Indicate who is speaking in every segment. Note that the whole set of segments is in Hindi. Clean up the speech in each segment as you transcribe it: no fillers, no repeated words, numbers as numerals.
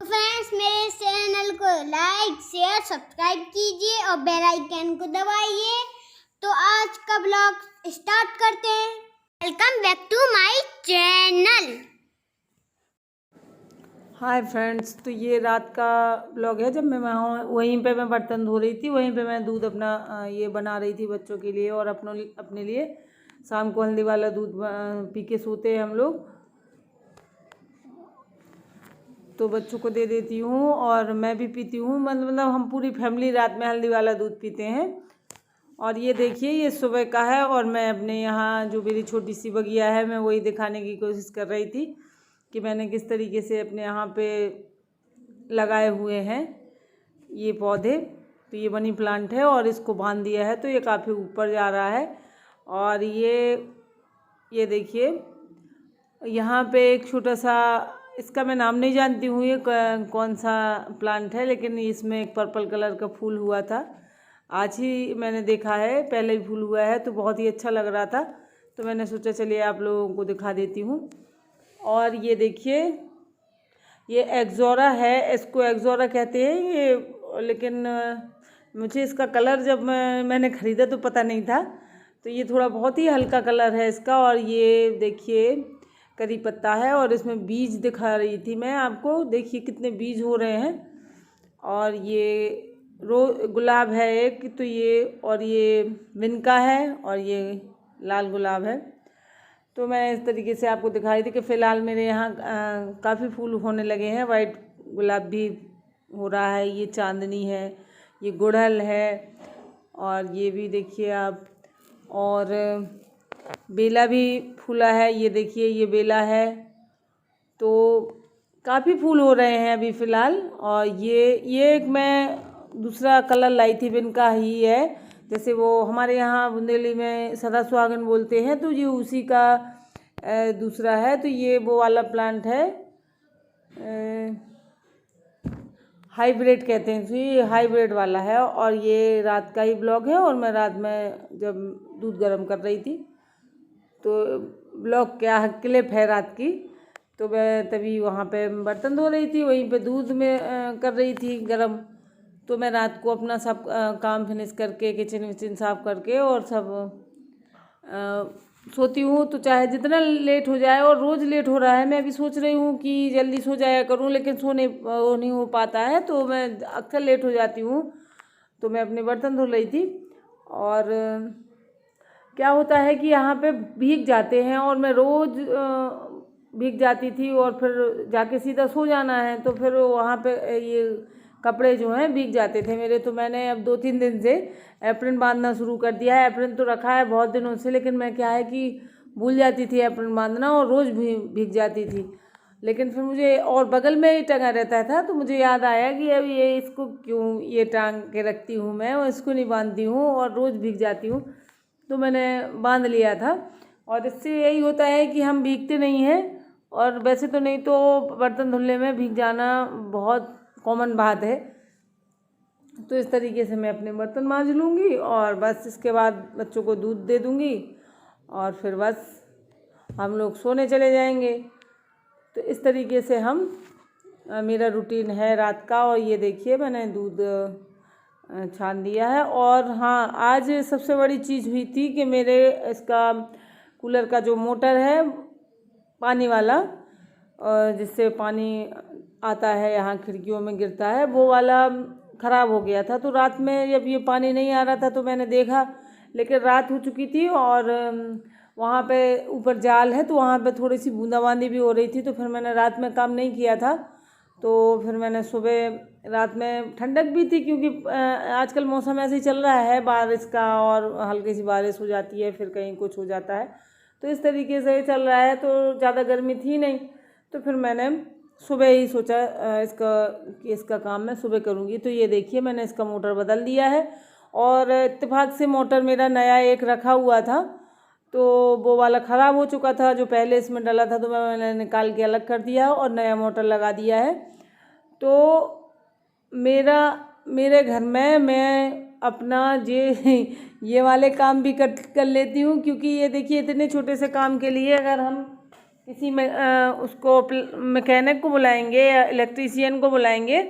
Speaker 1: फ्रेंड्स, मेरे चैनल को लाइक शेयर सब्सक्राइब कीजिए और बेल आइकन को दबाइए। तो आज का ब्लॉग स्टार्ट करते हैं। Welcome back to my channel.
Speaker 2: Hi friends, तो ये रात का ब्लॉग है जब मैं वहाँ वहीं पे मैं बर्तन धो रही थी, वहीं पे मैं दूध अपना ये बना रही थी बच्चों के लिए और अपने लिए। शाम को हल्दी वाला दूध पी के सोते हैं हम लोग, तो बच्चों को दे देती हूँ और मैं भी पीती हूँ। मतलब हम पूरी फैमिली रात में हल्दी वाला दूध पीते हैं। और ये देखिए, ये सुबह का है और मैं अपने यहाँ जो मेरी छोटी सी बगिया है, मैं वही दिखाने की कोशिश कर रही थी कि मैंने किस तरीके से अपने यहाँ पे लगाए हुए हैं ये पौधे। तो ये मनी प्लांट है और इसको बांध दिया है तो ये काफ़ी ऊपर जा रहा है। और ये देखिए, यहाँ पे एक छोटा सा, इसका मैं नाम नहीं जानती हूँ ये कौन सा प्लांट है, लेकिन इसमें एक पर्पल कलर का फूल हुआ था। आज ही मैंने देखा है, पहले ही फूल हुआ है तो बहुत ही अच्छा लग रहा था, तो मैंने सोचा चलिए आप लोगों को दिखा देती हूँ। और ये देखिए, ये एक्जोरा है, इसको एक्जोरा कहते हैं ये, लेकिन मुझे इसका कलर जब मैंने ख़रीदा तो पता नहीं था। तो ये थोड़ा बहुत ही हल्का कलर है इसका। और ये देखिए, करी पत्ता है और इसमें बीज दिखा रही थी मैं आपको, देखिए कितने बीज हो रहे हैं। और ये गुलाब है एक, तो ये, और ये विनका है और ये लाल गुलाब है। तो मैं इस तरीके से आपको दिखा रही थी कि फ़िलहाल मेरे यहाँ काफ़ी फूल होने लगे हैं। वाइट गुलाब भी हो रहा है, ये चांदनी है, ये गुड़हल है, और ये भी देखिए आप, और बेला भी फूला है, ये देखिए ये बेला है। तो काफ़ी फूल हो रहे हैं अभी फ़िलहाल। और ये एक मैं दूसरा कलर लाई थी, विनका ही है, जैसे वो हमारे यहाँ बुंदेली में सदा सुहागन बोलते हैं, तो ये उसी का दूसरा है। तो ये वो वाला प्लांट है, हाइब्रिड कहते हैं, तो ये हाइब्रिड वाला है। और ये रात का ही ब्लॉग है और मैं रात में जब दूध गर्म कर रही थी, तो ब्लॉग क्या क्लिप है रात की, तो मैं तभी वहाँ पे बर्तन धो रही थी, वहीं पे दूध में कर रही थी गरम। तो मैं रात को अपना सब काम फिनिश करके, किचन विचन साफ करके और सब सोती हूँ। तो चाहे जितना लेट हो जाए, और रोज़ लेट हो रहा है, मैं अभी सोच रही हूँ कि जल्दी सो जाया करूँ, लेकिन वो नहीं हो पाता है, तो मैं अक्सर लेट हो जाती हूँ। तो मैं अपने बर्तन धो रही थी, और क्या होता है कि यहाँ पे भीग जाते हैं, और मैं रोज़ भीग जाती थी और फिर जाके सीधा सो जाना है, तो फिर वहाँ पे ये कपड़े जो हैं भीग जाते थे मेरे। तो मैंने अब 2-3 दिन से एप्रन बांधना शुरू कर दिया है। एप्रन तो रखा है बहुत दिनों से, लेकिन मैं क्या है कि भूल जाती थी एप्रन बांधना और रोज़ भी भीग जाती थी। लेकिन फिर मुझे, और बगल में ही टंगा रहता था, तो मुझे याद आया कि अब ये इसको क्यों ये टांग के रखती हूँ मैं, और इसको नहीं बांधती हूँ और रोज़ भीग जाती हूँ। तो मैंने बांध लिया था, और इससे यही होता है कि हम भीगते नहीं हैं। और वैसे तो नहीं तो बर्तन धुलने में भीग जाना बहुत कॉमन बात है। तो इस तरीके से मैं अपने बर्तन मांज लूँगी और बस इसके बाद बच्चों को दूध दे दूँगी और फिर बस हम लोग सोने चले जाएंगे। तो इस तरीके से मेरा रूटीन है रात का। और ये देखिए, मैंने दूध छान दिया है। और हाँ, आज सबसे बड़ी चीज़ हुई थी कि मेरे इसका कूलर का जो मोटर है पानी वाला, जिससे पानी आता है यहाँ खिड़कियों में गिरता है, वो वाला ख़राब हो गया था। तो रात में जब ये पानी नहीं आ रहा था तो मैंने देखा, लेकिन रात हो चुकी थी और वहाँ पे ऊपर जाल है, तो वहाँ पे थोड़ी सी बूंदाबांदी भी हो रही थी। तो फिर मैंने रात में काम नहीं किया था, तो फिर मैंने सुबह, रात में ठंडक भी थी क्योंकि आजकल मौसम ऐसे ही चल रहा है बारिश का, और हल्की सी बारिश हो जाती है, फिर कहीं कुछ हो जाता है, तो इस तरीके से चल रहा है, तो ज़्यादा गर्मी थी नहीं। तो फिर मैंने सुबह ही सोचा इसका काम मैं सुबह करूँगी। तो ये देखिए, मैंने इसका मोटर बदल दिया है, और इत्तेफाक से मोटर मेरा नया एक रखा हुआ था, तो वो वाला ख़राब हो चुका था जो पहले इसमें डला था, तो मैंने निकाल के अलग कर दिया और नया मोटर लगा दिया है। तो मेरे घर में मैं अपना ये वाले काम भी कर लेती हूँ, क्योंकि ये देखिए, इतने छोटे से काम के लिए अगर हम किसी में उसको मैकेनिक को बुलाएंगे या इलेक्ट्रीशियन को बुलाएंगे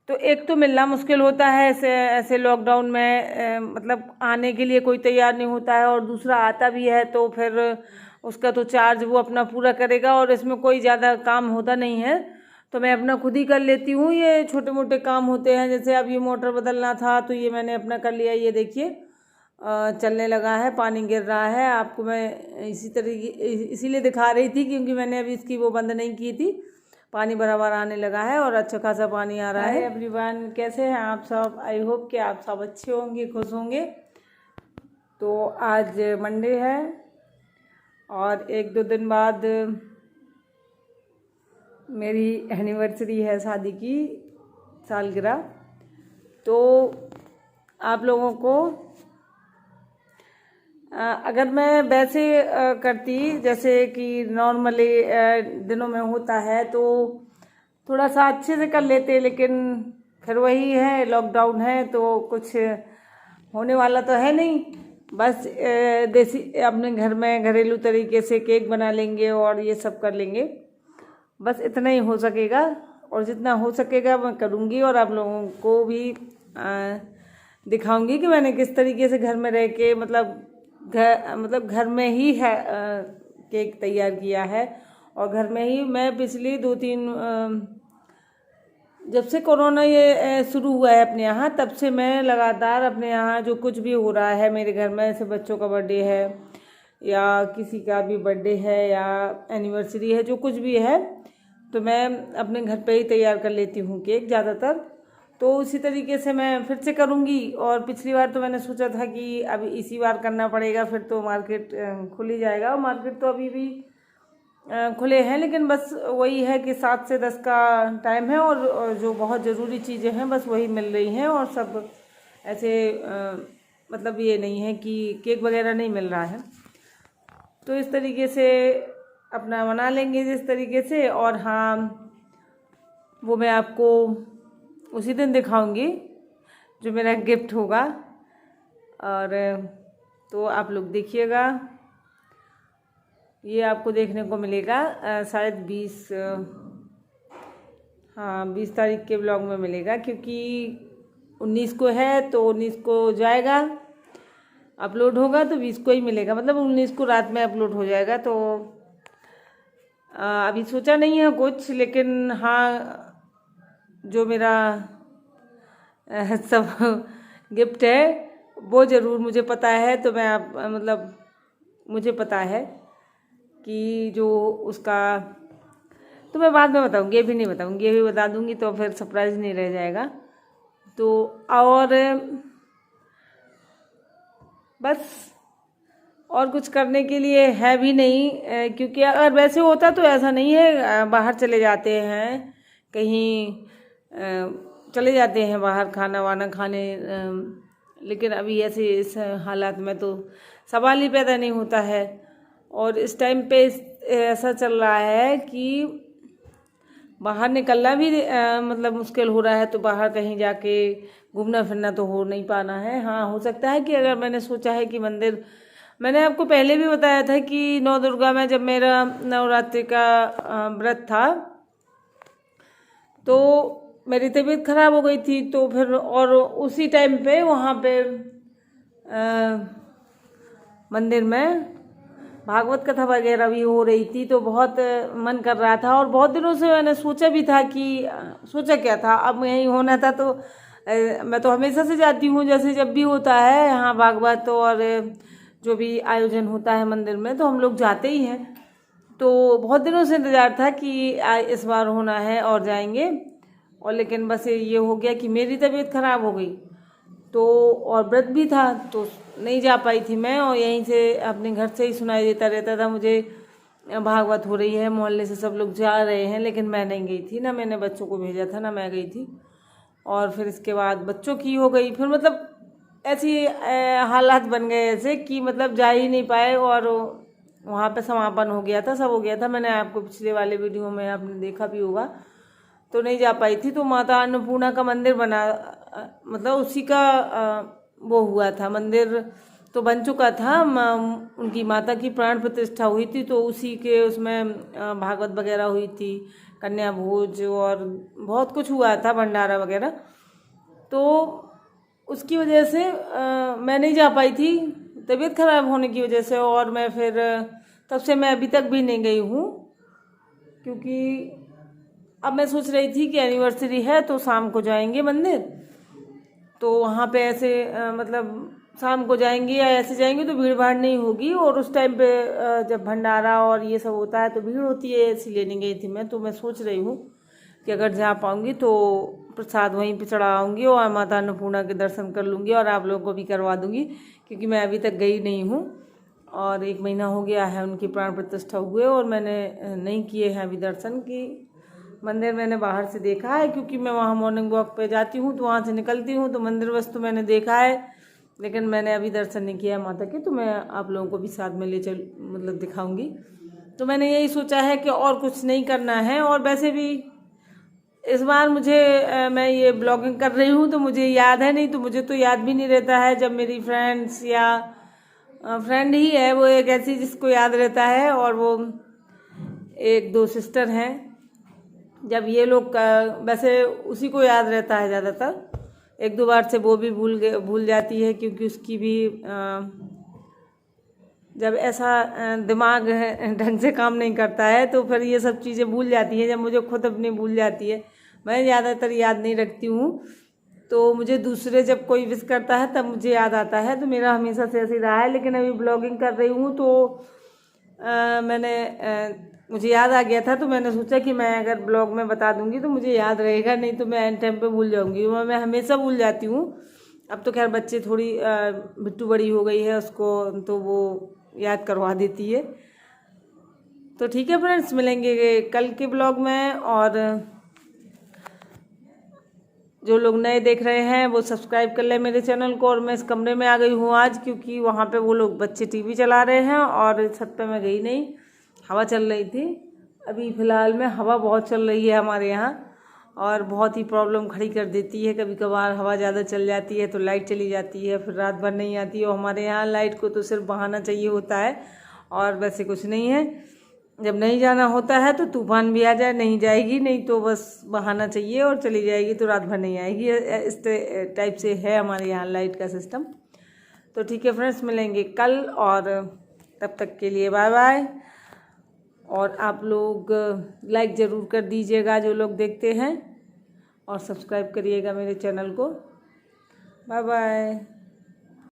Speaker 2: तो एक तो मिलना मुश्किल होता है ऐसे लॉकडाउन में, मतलब आने के लिए कोई तैयार नहीं होता है, और दूसरा आता भी है तो फिर उसका तो चार्ज वो अपना पूरा करेगा, और इसमें कोई ज़्यादा काम होता नहीं है तो मैं अपना खुद ही कर लेती हूँ। ये छोटे मोटे काम होते हैं, जैसे अब ये मोटर बदलना था तो ये मैंने अपना कर लिया। ये देखिए चलने लगा है, पानी गिर रहा है। आपको मैं इसीलिए दिखा रही थी क्योंकि मैंने अभी इसकी वो बंद नहीं की थी। पानी बराबर आने लगा है और अच्छा खासा पानी आ रहा है। एवरीवन, कैसे हैं आप सब? आई होप कि आप सब अच्छे होंगे, खुश होंगे। तो आज मंडे है और 1-2 दिन बाद मेरी एनिवर्सरी है, शादी की सालगिरह। तो आप लोगों को अगर मैं वैसे करती जैसे कि नॉर्मली दिनों में होता है तो थोड़ा सा अच्छे से कर लेते, लेकिन फिर वही है, लॉकडाउन है तो कुछ होने वाला तो है नहीं। बस देसी अपने घर में घरेलू तरीके से केक बना लेंगे और ये सब कर लेंगे। बस इतना ही हो सकेगा और जितना हो सकेगा मैं करूँगी, और आप लोगों को भी दिखाऊंगी कि मैंने किस तरीके से घर में रह के मतलब घर में ही है केक तैयार किया है। और घर में ही मैं पिछली 2-3 जब से कोरोना ये शुरू हुआ है अपने यहाँ, तब से मैं लगातार अपने यहाँ जो कुछ भी हो रहा है मेरे घर में, जैसे बच्चों का बर्थडे है या किसी का भी बर्थडे है या एनिवर्सरी है, जो कुछ भी है तो मैं अपने घर पे ही तैयार कर लेती हूँ केक ज़्यादातर। तो उसी तरीके से मैं फिर से करूँगी। और पिछली बार तो मैंने सोचा था कि अब इसी बार करना पड़ेगा, फिर तो मार्केट खुल ही जाएगा। और मार्केट तो अभी भी खुले हैं, लेकिन बस वही है कि 7 से 10 का टाइम है और जो बहुत ज़रूरी चीज़ें हैं बस वही मिल रही हैं, और सब ऐसे मतलब ये नहीं है कि केक वगैरह नहीं मिल रहा है। तो इस तरीके से अपना बना लेंगे जिस तरीके से। और हाँ, वो मैं आपको उसी दिन दिखाऊंगी जो मेरा गिफ्ट होगा, और तो आप लोग देखिएगा। ये आपको देखने को मिलेगा शायद 20 तारीख के ब्लॉग में मिलेगा, क्योंकि 19 को है तो 19 को जाएगा, अपलोड होगा तो 20 को ही मिलेगा, मतलब 19 को रात में अपलोड हो जाएगा। तो अभी सोचा नहीं है कुछ, लेकिन हाँ जो मेरा सब गिफ्ट है वो ज़रूर मुझे पता है। तो मैं मतलब मुझे पता है कि जो उसका तो मैं बाद में बताऊंगी, ये भी नहीं बताऊंगी, ये भी बता दूंगी तो फिर सरप्राइज़ नहीं रह जाएगा। तो और बस और कुछ करने के लिए है भी नहीं, क्योंकि अगर वैसे होता तो ऐसा नहीं है, बाहर चले जाते हैं कहीं, चले जाते हैं बाहर खाना वाना खाने, लेकिन अभी ऐसे इस हालात में तो सवाल ही पैदा नहीं होता है। और इस टाइम पे ऐसा चल रहा है कि बाहर निकलना भी मतलब मुश्किल हो रहा है, तो बाहर कहीं जाके घूमना फिरना तो हो नहीं पाना है। हाँ, हो सकता है कि अगर मैंने सोचा है कि मंदिर, मैंने आपको पहले भी बताया था कि 9 दुर्गा में जब मेरा नवरात्रि का व्रत था तो मेरी तबीयत खराब हो गई थी, तो फिर और उसी टाइम पे वहाँ पे मंदिर में भागवत कथा वगैरह भी हो रही थी, तो बहुत मन कर रहा था। और बहुत दिनों से मैंने सोचा भी था कि सोचा क्या था, अब यहीं होना था। तो मैं तो हमेशा से जाती हूँ, जैसे जब भी होता है यहाँ भागवत और जो भी आयोजन होता है मंदिर में तो हम लोग जाते ही हैं। तो बहुत दिनों से इंतज़ार था कि इस बार होना है और जाएंगे, और लेकिन बस ये हो गया कि मेरी तबीयत ख़राब हो गई तो, और व्रत भी था तो नहीं जा पाई थी मैं। और यहीं से अपने घर से ही सुनाई देता रहता था मुझे भागवत हो रही है, मोहल्ले से सब लोग जा रहे हैं, लेकिन मैं नहीं गई थी, ना मैंने बच्चों को भेजा था ना मैं गई थी। और फिर इसके बाद बच्चों की हो गई, फिर मतलब ऐसी हालात बन गए ऐसे कि मतलब जा ही नहीं पाए, और वहाँ पे समापन हो गया था, सब हो गया था। मैंने आपको पिछले वाले वीडियो में आपने देखा भी होगा, तो नहीं जा पाई थी। तो माता अन्नपूर्णा का मंदिर बना, मतलब उसी का वो हुआ था मंदिर, तो बन चुका था। उनकी माता की प्राण प्रतिष्ठा हुई थी, तो उसी के उसमें भागवत वगैरह हुई थी, कन्या भोज और बहुत कुछ हुआ था, भंडारा वगैरह। तो उसकी वजह से मैं नहीं जा पाई थी, तबीयत खराब होने की वजह से। और मैं फिर तब से मैं अभी तक भी नहीं गई हूँ, क्योंकि अब मैं सोच रही थी कि एनिवर्सरी है तो शाम को जाएंगे मंदिर, तो वहाँ पे ऐसे मतलब शाम को जाएंगे या ऐसे जाएंगे तो भीड़ भाड़ नहीं होगी। और उस टाइम पे जब भंडारा और ये सब होता है तो भीड़ होती है, इसीलिए नहीं गई थी मैं। तो मैं सोच रही हूँ कि अगर जा पाऊँगी तो प्रसाद वहीं पे चढ़ाऊँगी और माता अन्नपूर्णा के दर्शन कर लूँगी और आप लोगों को भी करवा दूँगी, क्योंकि मैं अभी तक गई नहीं हूँ और 1 महीना हो गया है उनकी प्राण प्रतिष्ठा हुए और मैंने नहीं किए हैं अभी दर्शन। की मंदिर मैंने बाहर से देखा है, क्योंकि मैं वहाँ मॉर्निंग वॉक पे जाती हूँ तो वहाँ से निकलती हूँ, तो मंदिर बस तो मैंने देखा है, लेकिन मैंने अभी दर्शन नहीं किया है माता के। तो मैं आप लोगों को भी साथ में ले चल मतलब दिखाऊंगी। तो मैंने यही सोचा है कि और कुछ नहीं करना है। और वैसे भी इस बार मुझे मैं ये ब्लॉगिंग कर रही हूँ तो मुझे याद है, नहीं तो मुझे तो याद भी नहीं रहता है। जब मेरी फ्रेंड्स या फ्रेंड ही है वो एक ऐसी जिसको याद रहता है, और वो 1-2 सिस्टर हैं, जब ये लोग वैसे उसी को याद रहता है ज़्यादातर। 1-2 बार से वो भी भूल जाती है, क्योंकि उसकी भी जब ऐसा दिमाग ढंग से काम नहीं करता है तो फिर ये सब चीज़ें भूल जाती हैं। जब मुझे खुद अपनी भूल जाती है, मैं ज़्यादातर याद नहीं रखती हूँ, तो मुझे दूसरे जब कोई विश करता है तब मुझे याद आता है। तो मेरा हमेशा से ऐसे रहा है, लेकिन अभी ब्लॉगिंग कर रही हूँ तो मुझे याद आ गया था, तो मैंने सोचा कि मैं अगर ब्लॉग में बता दूंगी तो मुझे याद रहेगा, नहीं तो मैं एंड टाइम पे भूल जाऊंगी। मैं हमेशा भूल जाती हूँ। अब तो खैर बच्चे थोड़ी बिट्टू बड़ी हो गई है, उसको तो वो याद करवा देती है। तो ठीक है फ्रेंड्स, मिलेंगे कल के ब्लॉग में। और जो लोग नए देख रहे हैं वो सब्सक्राइब कर लें मेरे चैनल को। और मैं इस कमरे में आ गई हूँ आज, क्योंकि वहाँ पे वो लोग बच्चे टीवी चला रहे हैं और छत पे मैं गई नहीं, हवा चल रही थी। अभी फ़िलहाल में हवा बहुत चल रही है हमारे यहाँ, और बहुत ही प्रॉब्लम खड़ी कर देती है। कभी कभार हवा ज़्यादा चल जाती है तो लाइट चली जाती है, फिर रात भर नहीं आती है। और हमारे यहाँ लाइट को तो सिर्फ बहाना चाहिए होता है, और वैसे कुछ नहीं है। जब नहीं जाना होता है तो तूफान भी आ जाए नहीं जाएगी, नहीं तो बस बहाना चाहिए और चली जाएगी, तो रात भर नहीं आएगी। इस टाइप से है हमारे यहाँ लाइट का सिस्टम। तो ठीक है फ्रेंड्स, मिलेंगे कल, और तब तक के लिए बाय बाय। और आप लोग लाइक ज़रूर कर दीजिएगा जो लोग देखते हैं, और सब्सक्राइब करिएगा मेरे चैनल को। Bye bye.